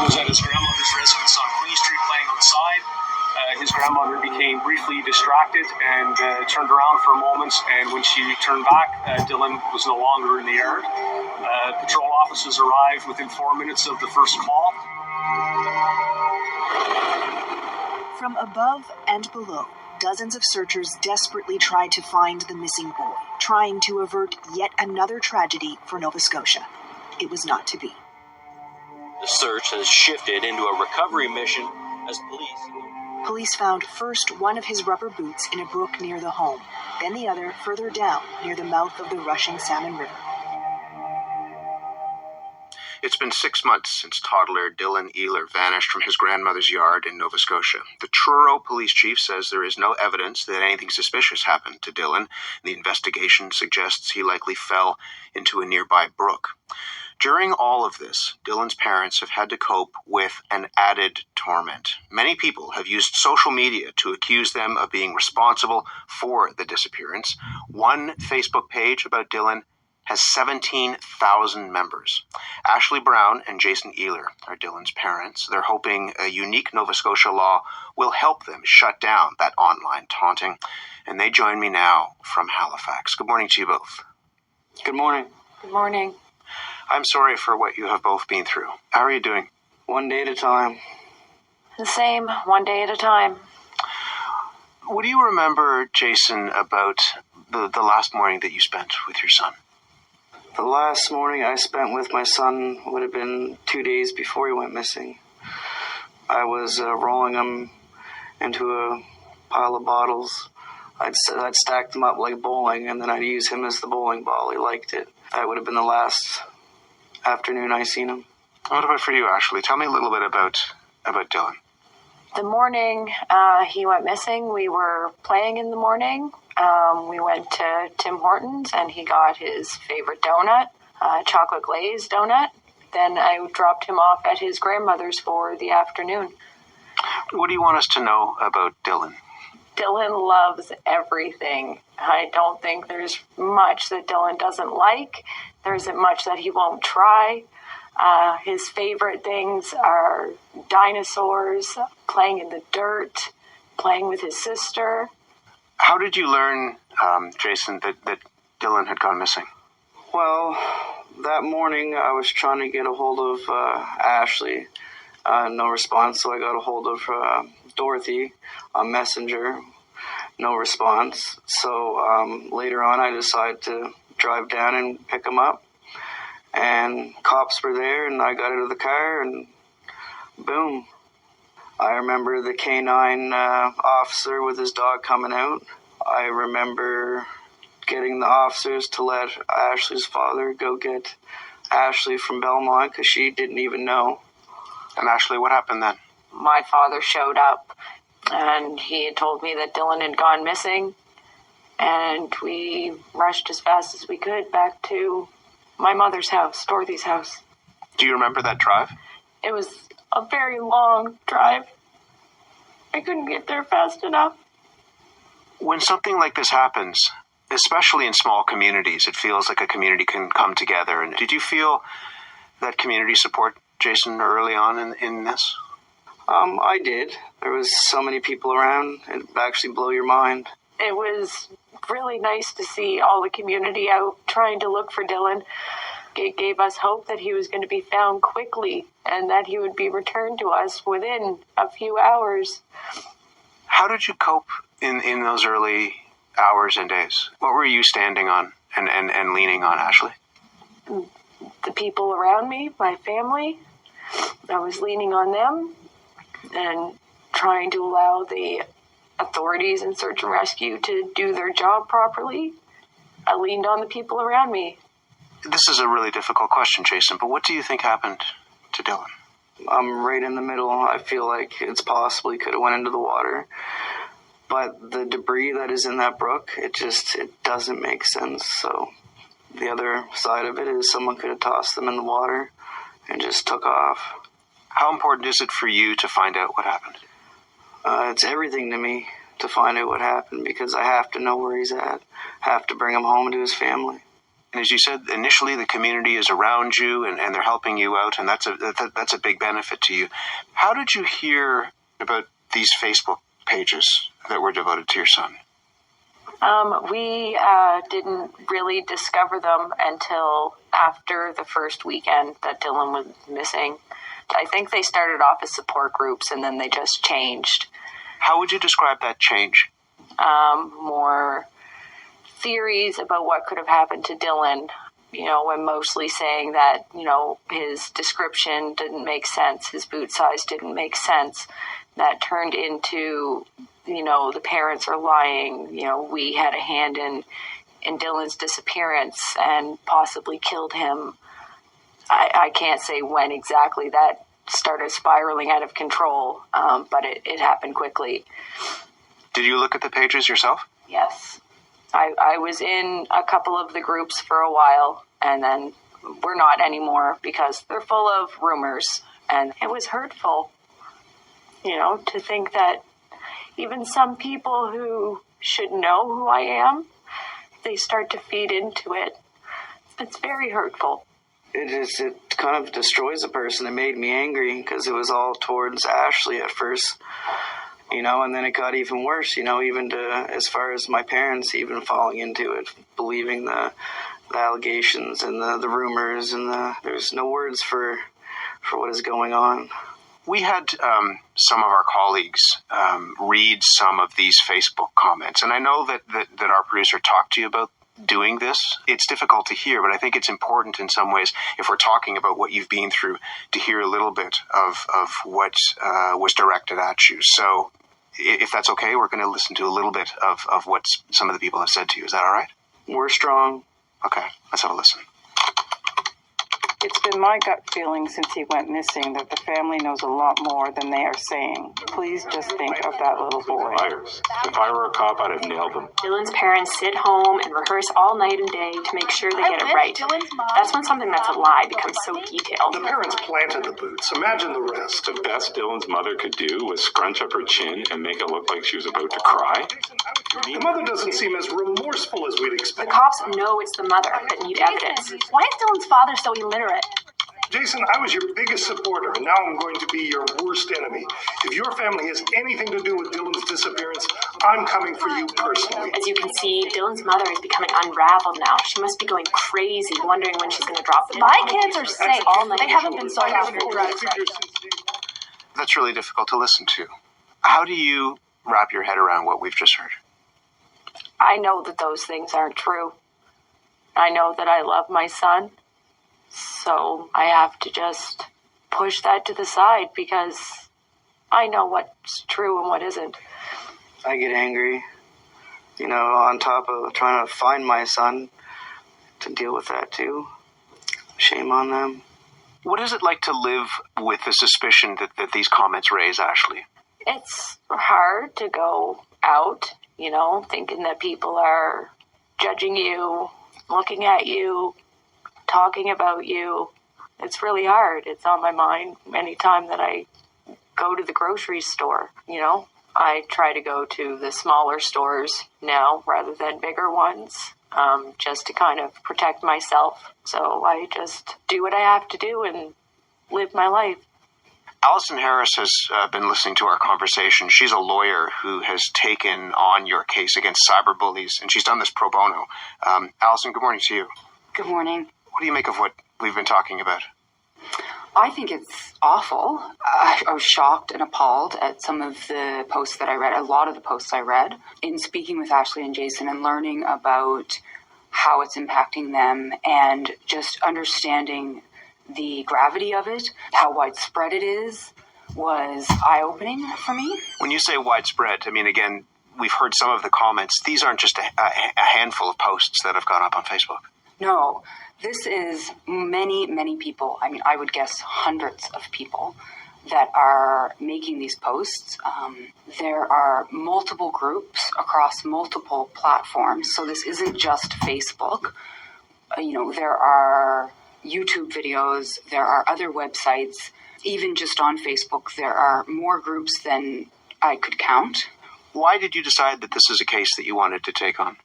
was at his grandmother's residence on Queen Street playing outside. His grandmother became briefly distracted and turned around for a moment, and when she turned back, Dylan was no longer in the yard. Patrol officers arrived within 4 minutes of the first call. From above and below, dozens of searchers desperately tried to find the missing boy, trying to avert yet another tragedy for Nova Scotia. It was not to be. The search has shifted into a recovery mission as Police found first one of his rubber boots in a brook near the home, then the other further down near the mouth of the rushing Salmon River. It's been 6 months since toddler Dylan Ehler vanished from his grandmother's yard in Nova Scotia. The Truro police chief says there is no evidence that anything suspicious happened to Dylan. The investigation suggests he likely fell into a nearby brook. During all of this, Dylan's parents have had to cope with an added torment. Many people have used social media to accuse them of being responsible for the disappearance. One Facebook page about Dylan has 17,000 members. Ashley Brown and Jason Ehler are Dylan's parents. They're hoping a unique Nova Scotia law will help them shut down that online taunting. And they join me now from Halifax. Good morning to you both. Good morning. Good morning. I'm sorry for what you have both been through. How are you doing? One day at a time. The same, one day at a time. What do you remember, Jason, about the last morning that you spent with your son? The last morning I spent with my son would have been 2 days before he went missing. I was rolling him into a pile of bottles. I'd stack them up like bowling, and then I'd use him as the bowling ball. He liked it. That would have been the last afternoon I seen him. What about for you, Ashley? Tell me a little bit about Dylan. The morning he went missing, we were playing in the morning. We went to Tim Hortons and he got his favorite donut, chocolate glazed donut. Then I dropped him off at his grandmother's for the afternoon. What do you want us to know about Dylan? Dylan loves everything. I don't think there's much that Dylan doesn't like. There isn't much that he won't try. His favorite things are dinosaurs, playing in the dirt, playing with his sister. How did you learn, Jason, that Dylan had gone missing? Well, that morning I was trying to get a hold of Ashley. No response, so I got a hold of Dorothy on Messenger. No response. So later on I decided to drive down and pick him up. And cops were there, and I got out of the car, and boom. I remember the K9 officer with his dog coming out. I remember getting the officers to let Ashley's father go get Ashley from Belmont because she didn't even know. And Ashley, what happened then? My father showed up, and he had told me that Dylan had gone missing, and we rushed as fast as we could back to my mother's house, Dorothy's house. Do you remember that drive? It was a very long drive. I couldn't get there fast enough. When something like this happens, especially in small communities, it feels like a community can come together. And did you feel that community support, Jason, early on in this? I did. There was so many people around, it'd actually blow your mind. It was really nice to see all the community out trying to look for Dylan. It gave us hope that he was going to be found quickly and that he would be returned to us within a few hours. How did you cope in those early hours and days? What were you standing on and leaning on, Ashley? The people around me, my family. I was leaning on them and trying to allow the authorities in search and rescue to do their job properly. I leaned on the people around me. This is a really difficult question, Jason, but what do you think happened to Dylan? I'm right in the middle. I feel like it's possibly could have went into the water. But the debris that is in that brook, it doesn't make sense. So the other side of it is someone could have tossed them in the water and just took off. How important is it for you to find out what happened? It's everything to me to find out what happened because I have to know where he's at. I have to bring him home to his family. And as you said, initially the community is around you and they're helping you out, and that's a big benefit to you. How did you hear about these Facebook pages that were devoted to your son? We didn't really discover them until after the first weekend that Dylan was missing. I think they started off as support groups and then they just changed. How would you describe that change? More theories about what could have happened to Dylan, and mostly saying that, his description didn't make sense, his boot size didn't make sense. That turned into, the parents are lying, we had a hand in Dylan's disappearance and possibly killed him. I can't say when exactly that started spiraling out of control, but it happened quickly. Did you look at the pages yourself? Yes. I was in a couple of the groups for a while, and then we're not anymore because they're full of rumors, and it was hurtful, to think that even some people who should know who I am, they start to feed into it. It's very hurtful. It kind of destroys a person. It made me angry because it was all towards Ashley at first, and then it got even worse, even to as far as my parents even falling into it, believing the allegations and the rumors, and there's no words for what is going on. We had some of our colleagues read some of these Facebook comments, and I know that our producer talked to you about doing this. It's difficult to hear, but I think it's important in some ways, if we're talking about what you've been through, to hear a little bit of what was directed at you. So if that's okay, we're going to listen to a little bit of what some of the people have said to you. Is that all right? We're strong. Okay, let's have a listen. It's been my gut feeling since he went missing that the family knows a lot more than they are saying. Please just think of that little boy. Liars. If I were a cop, I'd have nailed them. Dylan's parents sit home and rehearse all night and day to make sure they get it right. That's when something that's a lie becomes so detailed. The parents planted the boots. Imagine the rest. The best Dylan's mother could do was scrunch up her chin and make it look like she was about to cry. The mother doesn't seem as remorseful as we'd expect. The cops know it's the mother that need evidence. Why is Dylan's father so illiterate? Jason, I was your biggest supporter, and now I'm going to be your worst enemy. If your family has anything to do with Dylan's disappearance, I'm coming for you personally. As you can see, Dylan's mother is becoming unraveled now. She must be going crazy, wondering when she's going to drop the ball. My kids are safe. They haven't been sold out for drugs. That's really difficult to listen to. How do you wrap your head around what we've just heard? I know that those things aren't true. I know that I love my son. So I have to just push that to the side because I know what's true and what isn't. I get angry, on top of trying to find my son, to deal with that too. Shame on them. What is it like to live with the suspicion that these comments raise, Ashley? It's hard to go out, thinking that people are judging you, looking at you, talking about you. It's really hard. It's on my mind anytime that I go to the grocery store. I try to go to the smaller stores now rather than bigger ones, just to kind of protect myself. So I just do what I have to do and live my life. Allison Harris has been listening to our conversation. She's a lawyer who has taken on your case against cyberbullies, and she's done this pro bono. Allison, good morning to you. Good morning. What do you make of what we've been talking about? I think it's awful. I was shocked and appalled at some of the posts that I read, a lot of the posts I read. In speaking with Ashley and Jason and learning about how it's impacting them and just understanding the gravity of it, how widespread it is, was eye-opening for me. When you say widespread, I mean, again, we've heard some of the comments. These aren't just a handful of posts that have gone up on Facebook. No, this is many, many people. I mean, I would guess hundreds of people that are making these posts. There are multiple groups across multiple platforms. So this isn't just Facebook. There are YouTube videos. There are other websites. Even just on Facebook, there are more groups than I could count. Why did you decide that this is a case that you wanted to take on?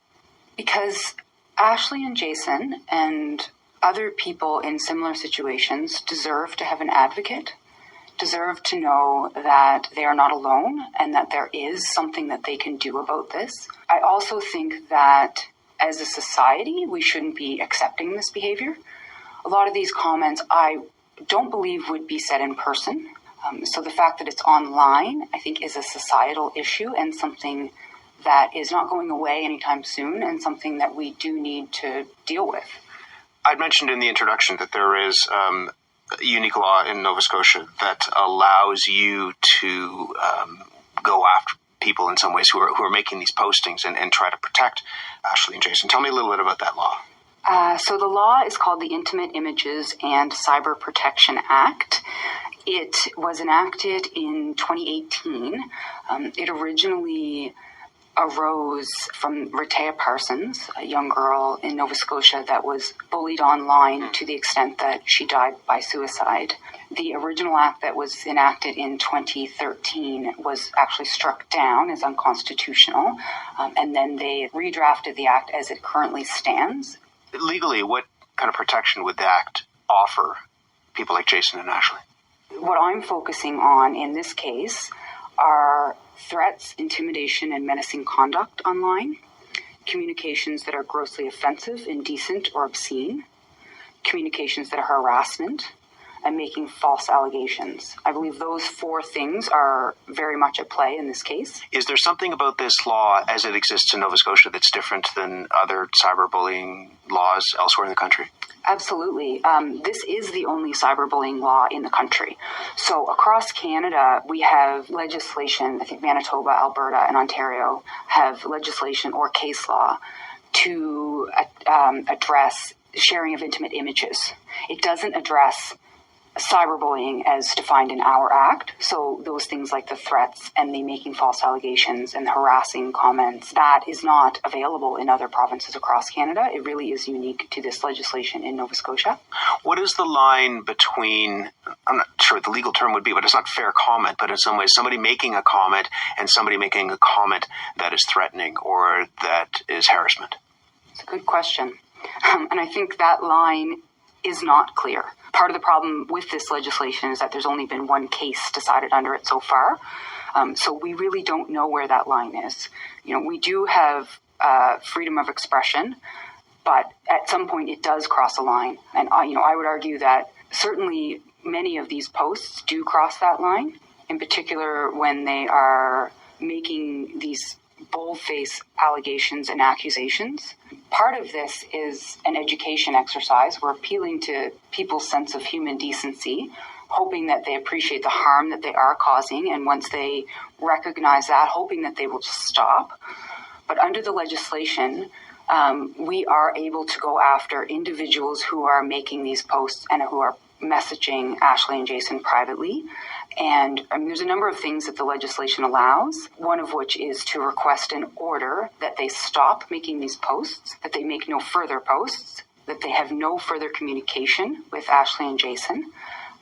Because Ashley and Jason and other people in similar situations deserve to have an advocate, deserve to know that they are not alone and that there is something that they can do about this. I also think that as a society, we shouldn't be accepting this behavior. A lot of these comments I don't believe would be said in person. So the fact that it's online, I think, is a societal issue and something that is not going away anytime soon and something that we do need to deal with. I'd mentioned in the introduction that there is a unique law in Nova Scotia that allows you to go after people in some ways who are making these postings and try to protect Ashley and Jason. Tell me a little bit about that law. So the law is called the Intimate Images and Cyber Protection Act. It was enacted in 2018. It originally arose from Rhea Parsons, a young girl in Nova Scotia that was bullied online to the extent that she died by suicide. The original act that was enacted in 2013 was actually struck down as unconstitutional, and then they redrafted the act as it currently stands. Legally, what kind of protection would the act offer people like Jason and Ashley? What I'm focusing on in this case are threats, intimidation, and menacing conduct online, communications that are grossly offensive, indecent, or obscene, communications that are harassment, and making false allegations. I believe those four things are very much at play in this case. Is there something about this law as it exists in Nova Scotia that's different than other cyberbullying laws elsewhere in the country? Absolutely. This is the only cyberbullying law in the country. So across Canada, we have legislation, I think Manitoba, Alberta, and Ontario have legislation or case law to address sharing of intimate images. It doesn't address cyberbullying as defined in our act. So those things like the threats and the making false allegations and the harassing comments, that is not available in other provinces across Canada. It really is unique to this legislation in Nova Scotia. What is the line between, I'm not sure what the legal term would be, but it's not fair comment, but in some ways somebody making a comment and somebody making a comment that is threatening or that is harassment? It's a good question. And I think that line is not clear. Part of the problem with this legislation is that there's only been one case decided under it so far. So we really don't know where that line is. We do have freedom of expression, but at some point it does cross a line. And I would argue that certainly many of these posts do cross that line, in particular when they are making these bold-faced allegations and accusations. Part of this is an education exercise. We're appealing to people's sense of human decency, hoping that they appreciate the harm that they are causing, and once they recognize that, hoping that they will just stop. But under the legislation, we are able to go after individuals who are making these posts and who are messaging Ashley and Jason privately. And there's a number of things that the legislation allows, one of which is to request an order that they stop making these posts, that they make no further posts, that they have no further communication with Ashley and Jason,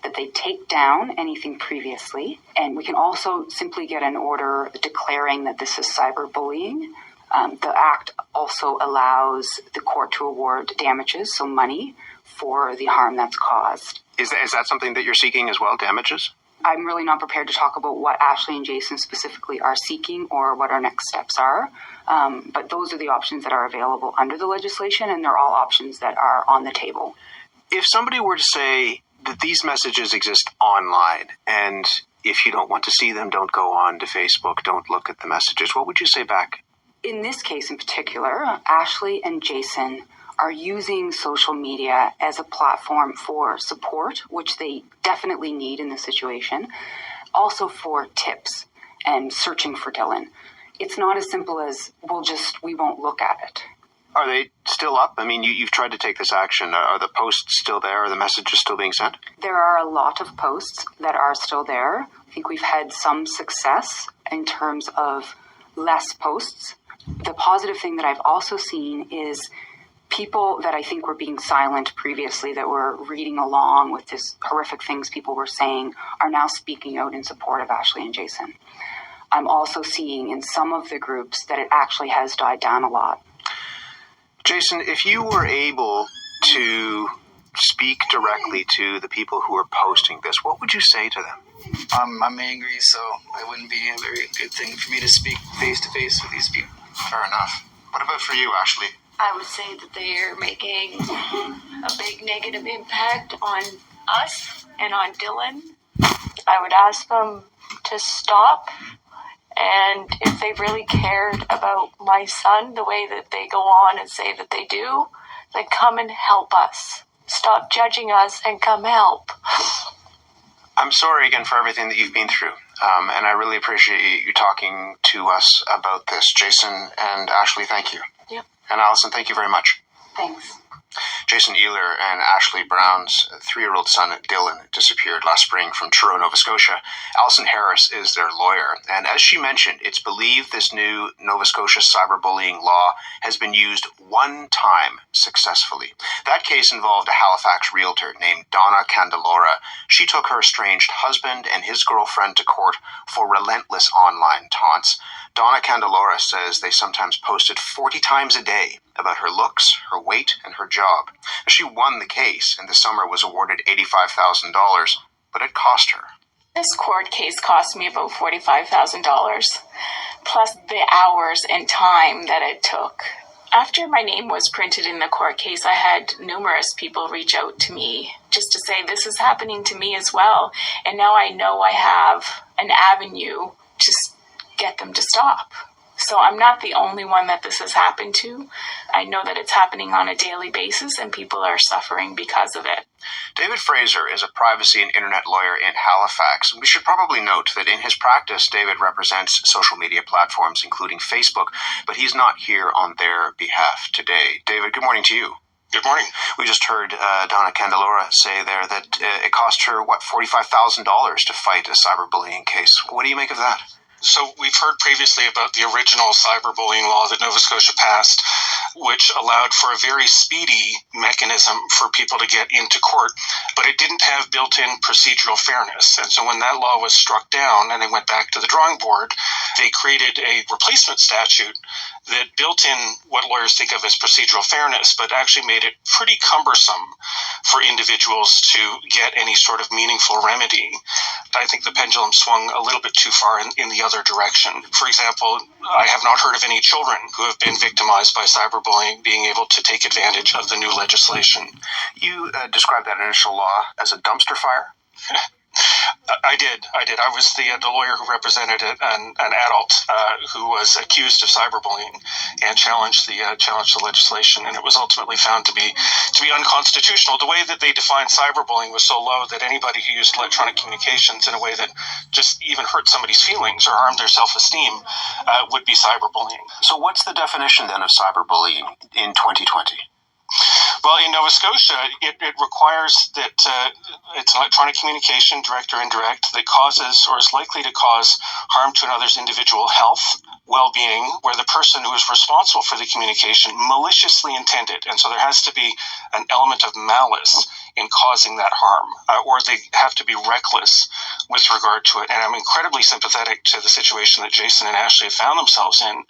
that they take down anything previously. And we can also simply get an order declaring that this is cyberbullying. The Act also allows the court to award damages, so money, for the harm that's caused. Is that something that you're seeking as well, damages? I'm really not prepared to talk about what Ashley and Jason specifically are seeking or what our next steps are. But those are the options that are available under the legislation, and they're all options that are on the table. If somebody were to say that these messages exist online, and if you don't want to see them, don't go on to Facebook, don't look at the messages, what would you say back? In this case in particular, Ashley and Jason are using social media as a platform for support, which they definitely need in this situation, also for tips and searching for Dylan. It's not as simple as, we won't look at it. Are they still up? I mean, you've tried to take this action. Are the posts still there? Are the messages still being sent? There are a lot of posts that are still there. I think we've had some success in terms of less posts. The positive thing that I've also seen is people that I think were being silent previously, that were reading along with this horrific things people were saying, are now speaking out in support of Ashley and Jason. I'm also seeing in some of the groups that it actually has died down a lot. Jason, if you were able to speak directly to the people who are posting this, what would you say to them? I'm angry, so it wouldn't be a very good thing for me to speak face to face with these people. Fair enough. What about for you, Ashley? I would say that they are making a big negative impact on us and on Dylan. I would ask them to stop, and if they really cared about my son the way that they go on and say that they do, then come and help us. Stop judging us and come help. I'm sorry again for everything that you've been through, and I really appreciate you talking to us about this. Jason and Ashley, thank you. Yep. And Allison, thank you very much. Thanks. Jason Ehler and Ashley Brown's 3-year-old son, Dylan, disappeared last spring from Truro, Nova Scotia. Alison Harris is their lawyer, and as she mentioned, it's believed this new Nova Scotia cyberbullying law has been used one time successfully. That case involved a Halifax realtor named Donna Candelora. She took her estranged husband and his girlfriend to court for relentless online taunts. Donna Candelora says they sometimes posted 40 times a day about her looks, her weight, and her job. She won the case, and the summer was awarded $85,000, but it cost her. This court case cost me about $45,000, plus the hours and time that it took. After my name was printed in the court case, I had numerous people reach out to me just to say this is happening to me as well, and now I know I have an avenue to get them to stop. So I'm not the only one that this has happened to. I know that it's happening on a daily basis and people are suffering because of it. David Fraser is a privacy and internet lawyer in Halifax. We should probably note that in his practice, David represents social media platforms, including Facebook, but he's not here on their behalf today. David, good morning to you. Good morning. We just heard Donna Candelora say there that it cost her, $45,000 to fight a cyberbullying case. What do you make of that? So we've heard previously about the original cyberbullying law that Nova Scotia passed, which allowed for a very speedy mechanism for people to get into court, but it didn't have built-in procedural fairness. And so when that law was struck down and they went back to the drawing board, they created a replacement statute that built in what lawyers think of as procedural fairness, but actually made it pretty cumbersome for individuals to get any sort of meaningful remedy. I think the pendulum swung a little bit too far in the other direction. For example, I have not heard of any children who have been victimized by cyberbullying being able to take advantage of the new legislation. You described that initial law as a dumpster fire? I did. I was the lawyer who represented an adult who was accused of cyberbullying and challenged the legislation, and it was ultimately found to be unconstitutional. The way that they defined cyberbullying was so low that anybody who used electronic communications in a way that just even hurt somebody's feelings or harmed their self-esteem would be cyberbullying. So what's the definition then of cyberbullying in 2020? Well, in Nova Scotia, it requires that it's electronic communication, direct or indirect, that causes or is likely to cause harm to another's individual health, well-being, where the person who is responsible for the communication maliciously intended. And so there has to be an element of malice in causing that harm, or they have to be reckless with regard to it. And I'm incredibly sympathetic to the situation that Jason and Ashley have found themselves in.